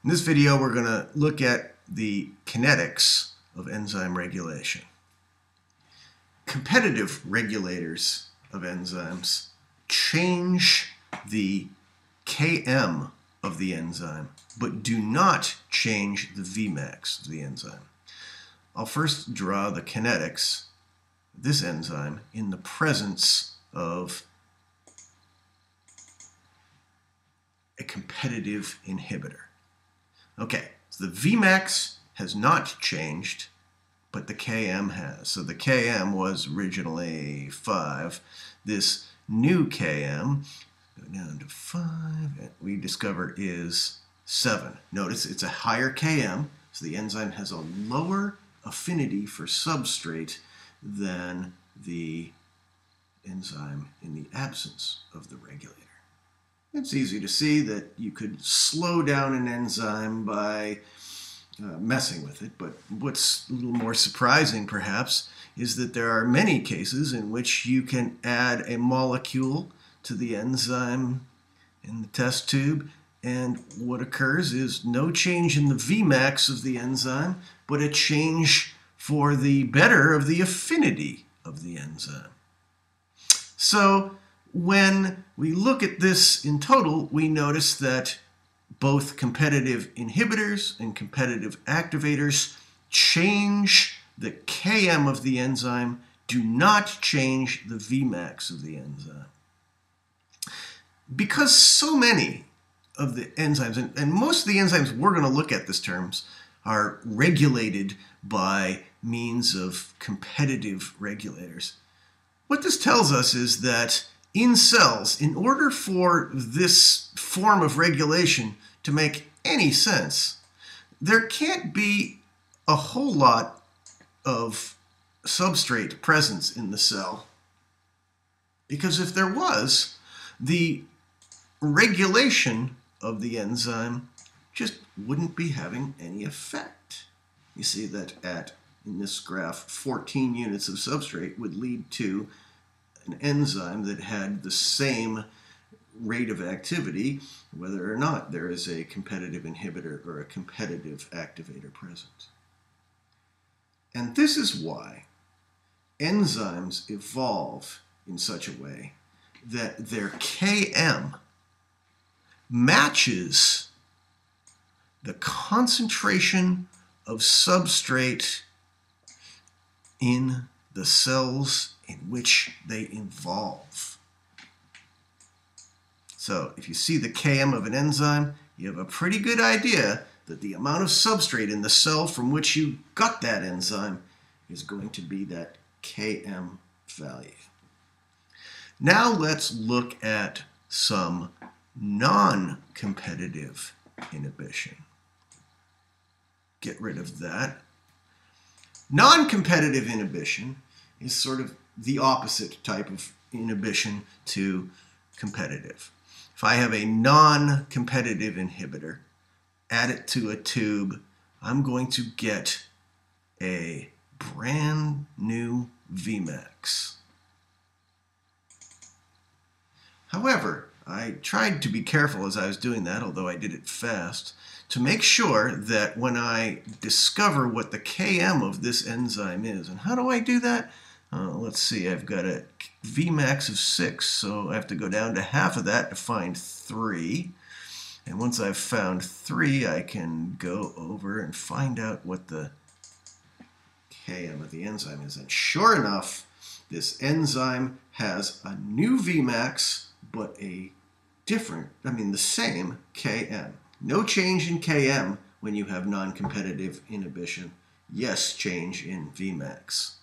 In this video, we're going to look at the kinetics of enzyme regulation. Competitive regulators of enzymes change the Km of the enzyme, but do not change the Vmax of the enzyme. I'll first draw the kinetics of this enzyme in the presence of a competitive inhibitor. Okay, so the Vmax has not changed, but the Km has. So the Km was originally 5. This new Km, go down to 5, and we discover is 7. Notice it's a higher Km, so the enzyme has a lower affinity for substrate than the enzyme in the absence of the regulator. It's easy to see that you could slow down an enzyme by messing with it, but what's a little more surprising perhaps is that there are many cases in which you can add a molecule to the enzyme in the test tube, and what occurs is no change in the Vmax of the enzyme, but a change for the better of the affinity of the enzyme. So when we look at this in total, we notice that both competitive inhibitors and competitive activators change the Km of the enzyme, do not change the Vmax of the enzyme. Because so many of the enzymes, and most of the enzymes we're going to look at this terms, are regulated by means of competitive regulators. What this tells us is that in cells, in order for this form of regulation to make any sense, there can't be a whole lot of substrate presence in the cell. Because if there was, the regulation of the enzyme just wouldn't be having any effect. You see that in this graph, 14 units of substrate would lead to an enzyme that had the same rate of activity, whether or not there is a competitive inhibitor or a competitive activator present. And this is why enzymes evolve in such a way that their Km matches the concentration of substrate in the cells in which they involve. So if you see the Km of an enzyme, you have a pretty good idea that the amount of substrate in the cell from which you got that enzyme is going to be that Km value. Now let's look at some non-competitive inhibition. Get rid of that. Non-competitive inhibition is sort of the opposite type of inhibition to competitive. If I have a non-competitive inhibitor, add it to a tube, I'm going to get a brand new Vmax. However, I tried to be careful as I was doing that, although I did it fast, to make sure that when I discover what the Km of this enzyme is, and how do I do that? Let's see, I've got a Vmax of 6, so I have to go down to half of that to find 3. And once I've found 3, I can go over and find out what the Km of the enzyme is. And sure enough, this enzyme has a new Vmax, but the same Km. No change in Km when you have non-competitive inhibition. Yes, change in Vmax.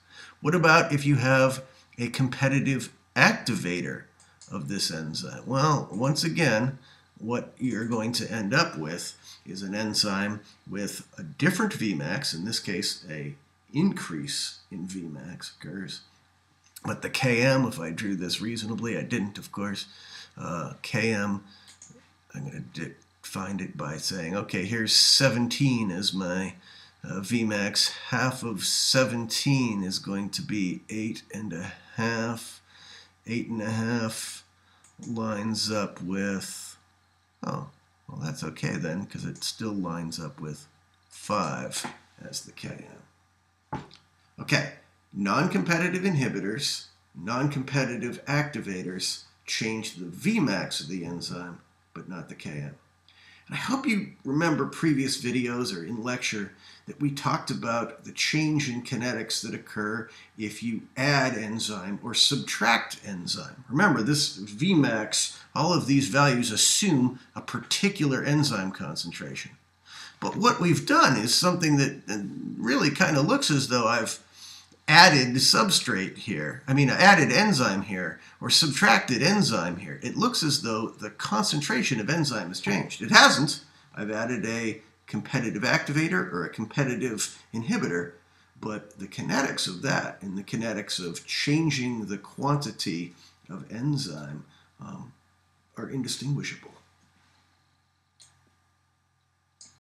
What about if you have a competitive activator of this enzyme? Well, once again, what you're going to end up with is an enzyme with a different Vmax. In this case, an increase in Vmax occurs. But the Km, if I drew this reasonably, I didn't, of course, Km, I'm going to find it by saying, okay, here's 17 as my Vmax. Half of 17 is going to be 8.5. 8.5 lines up with, Well, that's okay then, because it still lines up with 5 as the Km. Okay, non-competitive inhibitors, non-competitive activators change the Vmax of the enzyme, but not the Km. And I hope you remember previous videos or in lecture that we talked about the change in kinetics that occur if you add enzyme or subtract enzyme. Remember, this Vmax, all of these values assume a particular enzyme concentration. But what we've done is something that really kind of looks as though I've added substrate here, added enzyme here, or subtracted enzyme here. It looks as though the concentration of enzyme has changed. It hasn't. I've added a competitive activator or a competitive inhibitor, but the kinetics of that and the kinetics of changing the quantity of enzyme are indistinguishable.